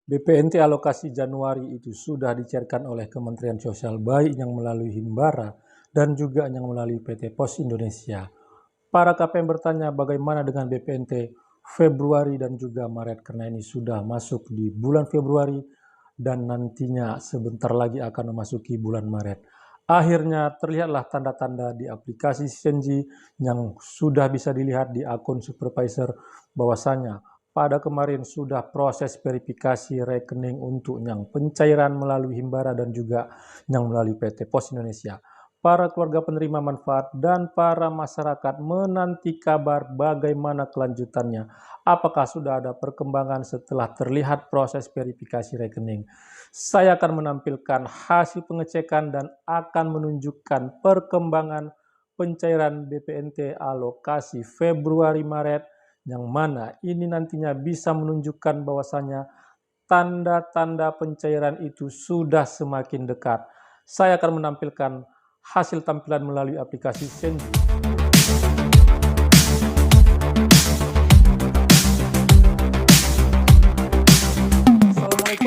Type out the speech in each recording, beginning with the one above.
BPNT alokasi Januari itu sudah dicairkan oleh Kementerian Sosial baik yang melalui Himbara dan juga yang melalui PT Pos Indonesia. Para KPM bertanya bagaimana dengan BPNT Februari dan juga Maret karena ini sudah masuk di bulan Februari dan nantinya sebentar lagi akan memasuki bulan Maret. Akhirnya terlihatlah tanda-tanda di aplikasi Senji yang sudah bisa dilihat di akun supervisor bahwasanya pada kemarin sudah proses verifikasi rekening untuk yang pencairan melalui Himbara dan juga yang melalui PT Pos Indonesia. Para keluarga penerima manfaat dan para masyarakat menanti kabar bagaimana kelanjutannya. Apakah sudah ada perkembangan setelah terlihat proses verifikasi rekening? Saya akan menampilkan hasil pengecekan dan akan menunjukkan perkembangan pencairan BPNT alokasi Februari-Maret yang mana ini nantinya bisa menunjukkan bahwasanya tanda-tanda pencairan itu sudah semakin dekat. Saya akan menampilkan hasil tampilan melalui aplikasi Senji.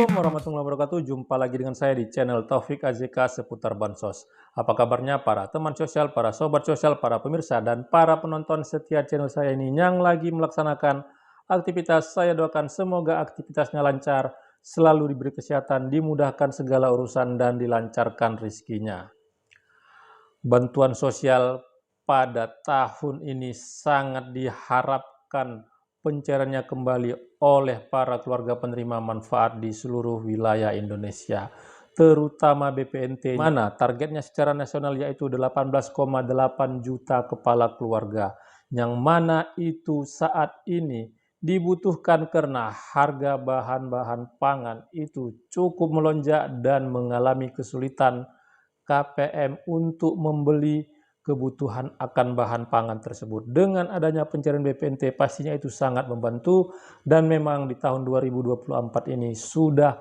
Assalamualaikum warahmatullahi wabarakatuh. Jumpa lagi dengan saya di channel Taufik AZK seputar Bansos. Apa kabarnya para teman sosial, para sobat sosial, para pemirsa, dan para penonton setia channel saya ini yang lagi melaksanakan aktivitas? Saya doakan semoga aktivitasnya lancar, selalu diberi kesehatan, dimudahkan segala urusan, dan dilancarkan rezekinya. Bantuan sosial pada tahun ini sangat diharapkan pencairannya kembali oleh para keluarga penerima manfaat di seluruh wilayah Indonesia, terutama BPNT, mana targetnya secara nasional yaitu 18,8 juta kepala keluarga, yang mana itu saat ini dibutuhkan karena harga bahan-bahan pangan itu cukup melonjak dan mengalami kesulitan KPM untuk membeli kebutuhan akan bahan pangan tersebut. Dengan adanya pencairan BPNT pastinya itu sangat membantu, dan memang di tahun 2024 ini sudah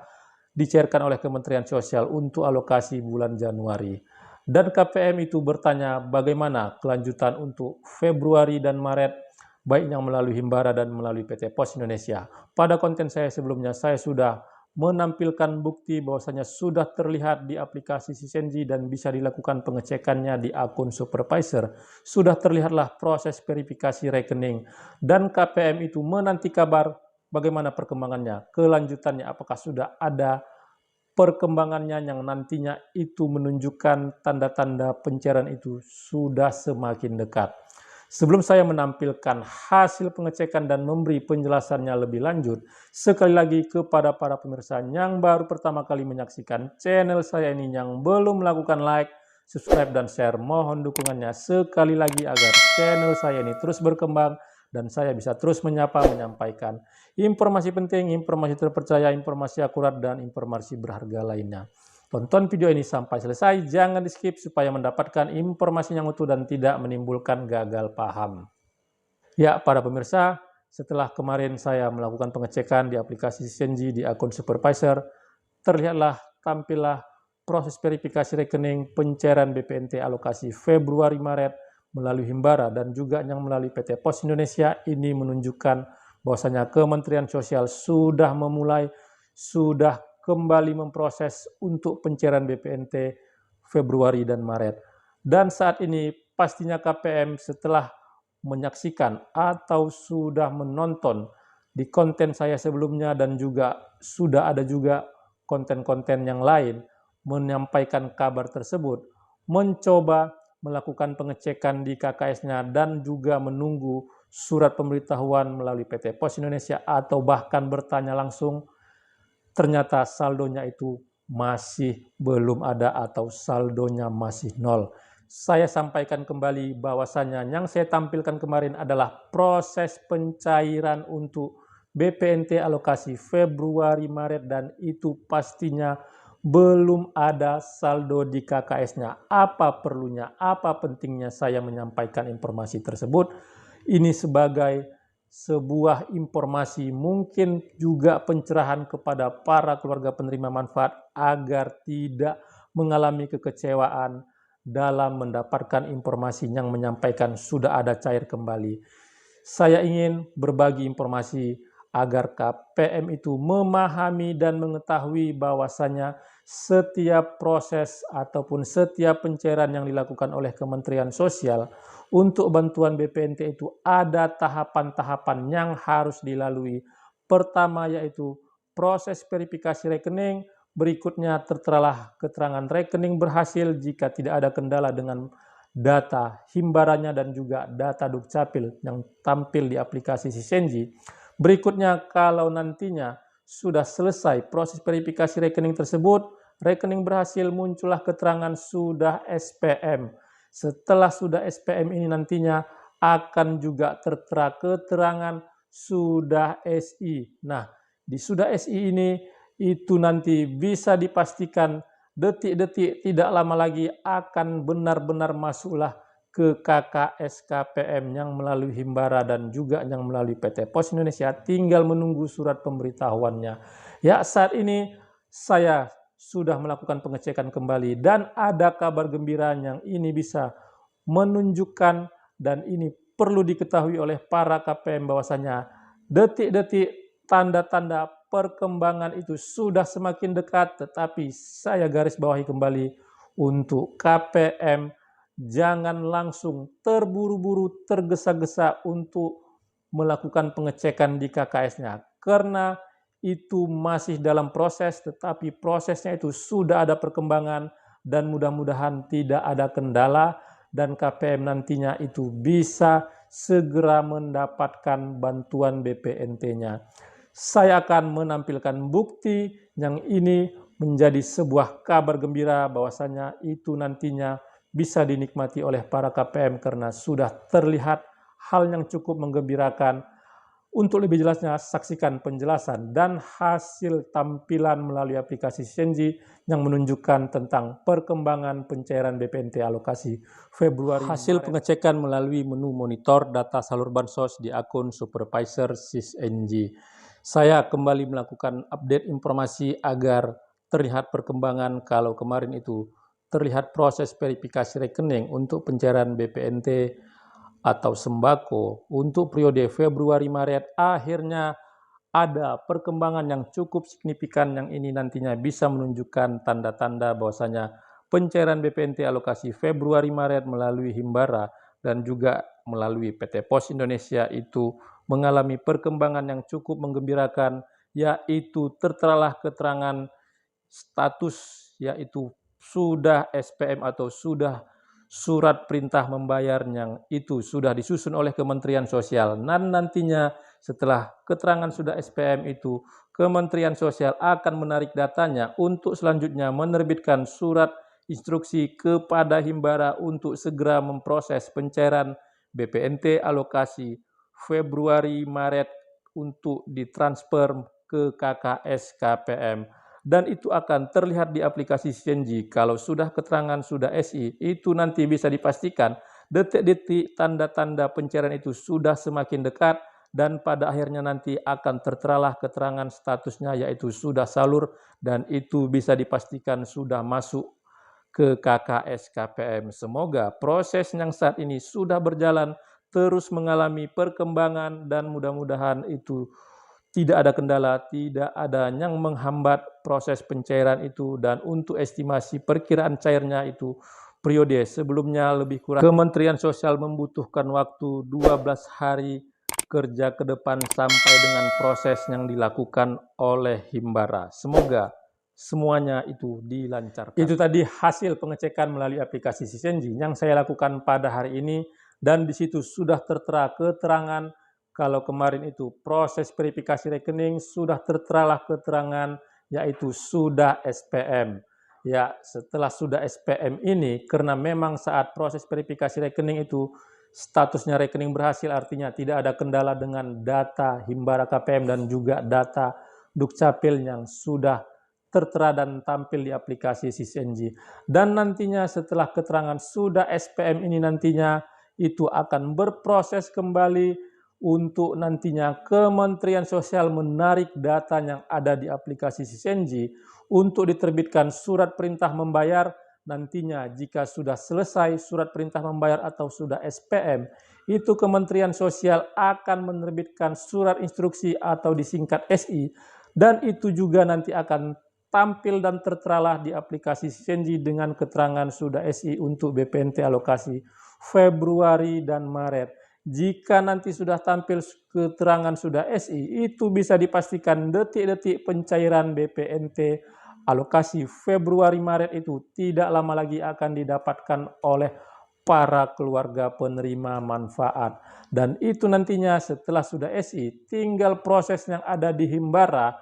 dicairkan oleh Kementerian Sosial untuk alokasi bulan Januari. Dan KPM itu bertanya bagaimana kelanjutan untuk Februari dan Maret, baik yang melalui Himbara dan melalui PT Pos Indonesia. Pada konten saya sebelumnya, saya sudah menampilkan bukti bahwasanya sudah terlihat di aplikasi Senji dan bisa dilakukan pengecekannya di akun supervisor. Sudah terlihatlah proses verifikasi rekening dan KPM itu menanti kabar bagaimana perkembangannya, kelanjutannya, apakah sudah ada perkembangannya yang nantinya itu menunjukkan tanda-tanda pencairan itu sudah semakin dekat. Sebelum saya menampilkan hasil pengecekan dan memberi penjelasannya lebih lanjut, sekali lagi kepada para pemirsa yang baru pertama kali menyaksikan channel saya ini yang belum melakukan like, subscribe, dan share, mohon dukungannya sekali lagi agar channel saya ini terus berkembang dan saya bisa terus menyampaikan informasi penting, informasi terpercaya, informasi akurat, dan informasi berharga lainnya. Tonton video ini sampai selesai, jangan di skip supaya mendapatkan informasi yang utuh dan tidak menimbulkan gagal paham. Ya, para pemirsa, setelah kemarin saya melakukan pengecekan di aplikasi Senji di akun supervisor, tampillah proses verifikasi rekening pencairan BPNT alokasi Februari-Maret melalui Himbara dan juga yang melalui PT Pos Indonesia. Ini menunjukkan bahwasanya Kementerian Sosial sudah kembali memproses untuk pencairan BPNT Februari dan Maret. Dan saat ini pastinya KPM setelah menyaksikan atau sudah menonton di konten saya sebelumnya dan juga sudah ada juga konten-konten yang lain menyampaikan kabar tersebut, mencoba melakukan pengecekan di KKS-nya dan juga menunggu surat pemberitahuan melalui PT Pos Indonesia atau bahkan bertanya langsung. Ternyata saldonya itu masih belum ada atau saldonya masih nol. Saya sampaikan kembali bahwasanya yang saya tampilkan kemarin adalah proses pencairan untuk BPNT alokasi Februari-Maret dan itu pastinya belum ada saldo di KKS-nya. Apa perlunya, apa pentingnya saya menyampaikan informasi tersebut? Ini sebagai sebuah informasi, mungkin juga pencerahan kepada para keluarga penerima manfaat agar tidak mengalami kekecewaan dalam mendapatkan informasi yang menyampaikan sudah ada cair kembali. Saya ingin berbagi informasi agar KPM itu memahami dan mengetahui bahwasanya setiap proses ataupun setiap pencairan yang dilakukan oleh Kementerian Sosial untuk bantuan BPNT itu ada tahapan-tahapan yang harus dilalui. Pertama yaitu proses verifikasi rekening, berikutnya terteralah keterangan rekening berhasil jika tidak ada kendala dengan data himbarannya dan juga data Dukcapil yang tampil di aplikasi Sisenji. Berikutnya, kalau nantinya sudah selesai proses verifikasi rekening tersebut, rekening berhasil, muncullah keterangan sudah SPM. Setelah sudah SPM ini nantinya akan juga tertera keterangan sudah SI. Nah, di sudah SI ini itu nanti bisa dipastikan detik-detik tidak lama lagi akan benar-benar masuklah ke KKS KPM yang melalui Himbara dan juga yang melalui PT Pos Indonesia, tinggal menunggu surat pemberitahuannya. Ya, saat ini saya sudah melakukan pengecekan kembali dan ada kabar gembira yang ini bisa menunjukkan dan ini perlu diketahui oleh para KPM bahwasanya detik-detik tanda-tanda perkembangan itu sudah semakin dekat, tetapi saya garis bawahi kembali untuk KPM jangan langsung terburu-buru, tergesa-gesa untuk melakukan pengecekan di KKS-nya, karena itu masih dalam proses, tetapi prosesnya itu sudah ada perkembangan dan mudah-mudahan tidak ada kendala dan KPM nantinya itu bisa segera mendapatkan bantuan BPNT-nya. Saya akan menampilkan bukti yang ini menjadi sebuah kabar gembira bahwasanya itu nantinya bisa dinikmati oleh para KPM karena sudah terlihat hal yang cukup menggembirakan. Untuk lebih jelasnya, saksikan penjelasan dan hasil tampilan melalui aplikasi Sisenji yang menunjukkan tentang perkembangan pencairan BPNT alokasi Februari. Hasil pengecekan melalui menu monitor data salur bansos di akun Supervisor Sisenji. Saya kembali melakukan update informasi agar terlihat perkembangan. Kalau kemarin itu terlihat proses verifikasi rekening untuk pencairan BPNT atau sembako untuk periode Februari-Maret, akhirnya ada perkembangan yang cukup signifikan yang ini nantinya bisa menunjukkan tanda-tanda bahwasanya pencairan BPNT alokasi Februari-Maret melalui Himbara dan juga melalui PT Pos Indonesia itu mengalami perkembangan yang cukup menggembirakan, yaitu terteralah keterangan status yaitu sudah SPM atau sudah surat perintah membayar yang itu sudah disusun oleh Kementerian Sosial. Dan nantinya setelah keterangan sudah SPM itu, Kementerian Sosial akan menarik datanya untuk selanjutnya menerbitkan surat instruksi kepada Himbara untuk segera memproses pencairan BPNT alokasi Februari-Maret untuk ditransfer ke KKS KPM. Dan itu akan terlihat di aplikasi Sisenji. Kalau sudah keterangan sudah SI, itu nanti bisa dipastikan detik-detik tanda-tanda pencairan itu sudah semakin dekat dan pada akhirnya nanti akan terteralah keterangan statusnya yaitu sudah salur dan itu bisa dipastikan sudah masuk ke KKS KPM. Semoga proses yang saat ini sudah berjalan terus mengalami perkembangan dan mudah-mudahan itu tidak ada kendala, tidak ada yang menghambat proses pencairan itu, dan untuk estimasi perkiraan cairnya itu periode sebelumnya lebih kurang Kementerian Sosial membutuhkan waktu 12 hari kerja ke depan sampai dengan proses yang dilakukan oleh Himbara. Semoga semuanya itu dilancarkan. Itu tadi hasil pengecekan melalui aplikasi Sisenji yang saya lakukan pada hari ini, dan di situ sudah tertera keterangan. Kalau kemarin itu proses verifikasi rekening sudah terteralah keterangan yaitu sudah SPM. Ya, setelah sudah SPM ini karena memang saat proses verifikasi rekening itu statusnya rekening berhasil, artinya tidak ada kendala dengan data Himbara KPM dan juga data Dukcapil yang sudah tertera dan tampil di aplikasi Sisenji. Dan nantinya setelah keterangan sudah SPM ini nantinya itu akan berproses kembali untuk nantinya Kementerian Sosial menarik data yang ada di aplikasi Sisenji untuk diterbitkan surat perintah membayar. Nantinya jika sudah selesai surat perintah membayar atau sudah SPM, itu Kementerian Sosial akan menerbitkan surat instruksi atau disingkat SI, dan itu juga nanti akan tampil dan terteralah di aplikasi Senji dengan keterangan sudah SI untuk BPNT alokasi Februari dan Maret. Jika nanti sudah tampil keterangan sudah SI, itu bisa dipastikan detik-detik pencairan BPNT alokasi Februari-Maret itu tidak lama lagi akan didapatkan oleh para keluarga penerima manfaat. Dan itu nantinya setelah sudah SI, tinggal proses yang ada di Himbara,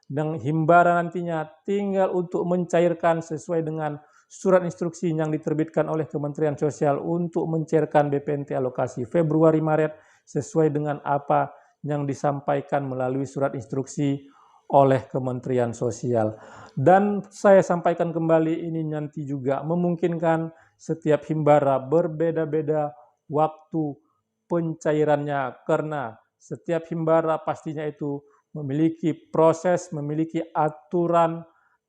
dan Himbara nantinya tinggal untuk mencairkan sesuai dengan surat instruksi yang diterbitkan oleh Kementerian Sosial untuk mencairkan BPNT alokasi Februari-Maret sesuai dengan apa yang disampaikan melalui surat instruksi oleh Kementerian Sosial. Dan saya sampaikan kembali, ini nanti juga memungkinkan setiap Himbara berbeda-beda waktu pencairannya, karena setiap Himbara pastinya itu memiliki proses, memiliki aturan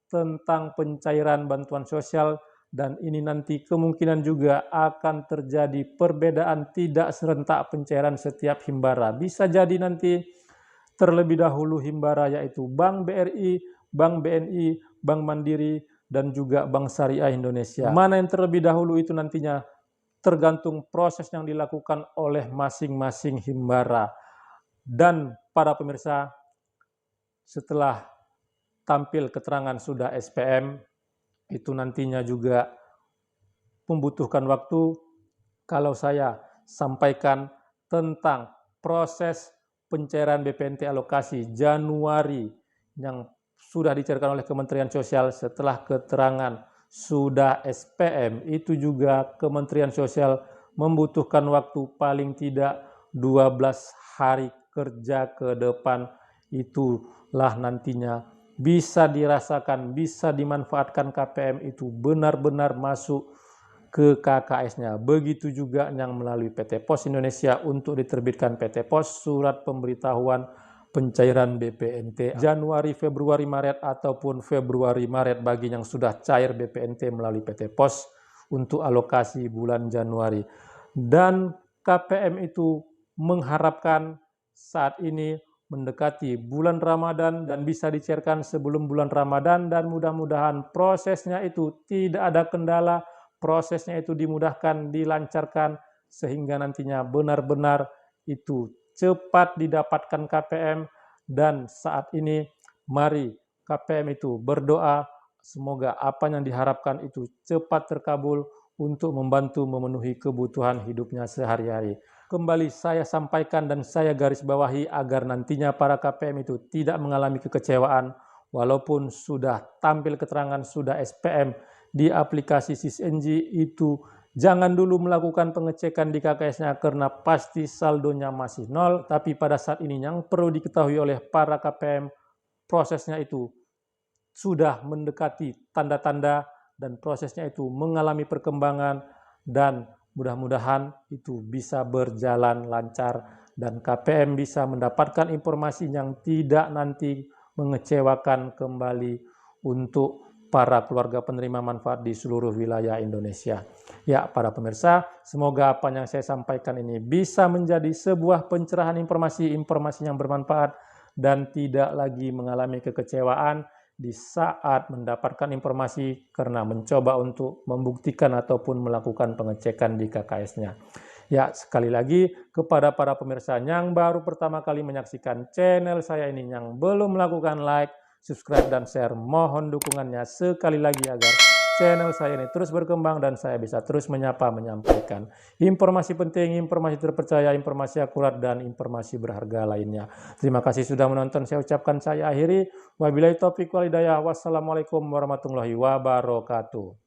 tentang pencairan bantuan sosial, dan ini nanti kemungkinan juga akan terjadi perbedaan tidak serentak pencairan setiap Himbara. Bisa jadi nanti terlebih dahulu Himbara yaitu Bank BRI, Bank BNI, Bank Mandiri, dan juga Bank Syariah Indonesia. Mana yang terlebih dahulu itu nantinya tergantung proses yang dilakukan oleh masing-masing Himbara. Dan para pemirsa, setelah tampil keterangan sudah SPM, itu nantinya juga membutuhkan waktu. Kalau saya sampaikan tentang proses pencairan BPNT alokasi Januari yang sudah dicairkan oleh Kementerian Sosial setelah keterangan sudah SPM, itu juga Kementerian Sosial membutuhkan waktu paling tidak 12 hari kerja ke depan. Itulah nantinya bisa dirasakan, bisa dimanfaatkan KPM itu benar-benar masuk ke KKS-nya. Begitu juga yang melalui PT Pos Indonesia untuk diterbitkan PT Pos surat pemberitahuan pencairan BPNT Januari, Februari, Maret, ataupun Februari, Maret bagi yang sudah cair BPNT melalui PT Pos untuk alokasi bulan Januari. Dan KPM itu mengharapkan saat ini mendekati bulan Ramadan dan bisa dicairkan sebelum bulan Ramadan, dan mudah-mudahan prosesnya itu tidak ada kendala, prosesnya itu dimudahkan, dilancarkan, sehingga nantinya benar-benar itu cepat didapatkan KPM. Dan saat ini mari KPM itu berdoa semoga apa yang diharapkan itu cepat terkabul untuk membantu memenuhi kebutuhan hidupnya sehari-hari. Kembali saya sampaikan dan saya garis bawahi agar nantinya para KPM itu tidak mengalami kekecewaan walaupun sudah tampil keterangan sudah SPM di aplikasi SISNG, itu jangan dulu melakukan pengecekan di KKS-nya karena pasti saldonya masih nol. Tapi pada saat ini yang perlu diketahui oleh para KPM, prosesnya itu sudah mendekati tanda-tanda dan prosesnya itu mengalami perkembangan, dan mudah-mudahan itu bisa berjalan lancar dan KPM bisa mendapatkan informasi yang tidak nanti mengecewakan kembali untuk para keluarga penerima manfaat di seluruh wilayah Indonesia. Ya, para pemirsa, semoga apa yang saya sampaikan ini bisa menjadi sebuah pencerahan informasi yang bermanfaat dan tidak lagi mengalami kekecewaan di saat mendapatkan informasi karena mencoba untuk membuktikan ataupun melakukan pengecekan di KKS-nya. Ya, sekali lagi kepada para pemirsa yang baru pertama kali menyaksikan channel saya ini, yang belum melakukan like, subscribe, dan share, mohon dukungannya sekali lagi agar channel saya ini terus berkembang dan saya bisa terus menyampaikan informasi penting, informasi terpercaya, informasi akurat, dan informasi berharga lainnya. Terima kasih sudah menonton. Saya ucapkan, saya akhiri. Wabillahi taufiq wal hidayah. Wassalamualaikum warahmatullahi wabarakatuh.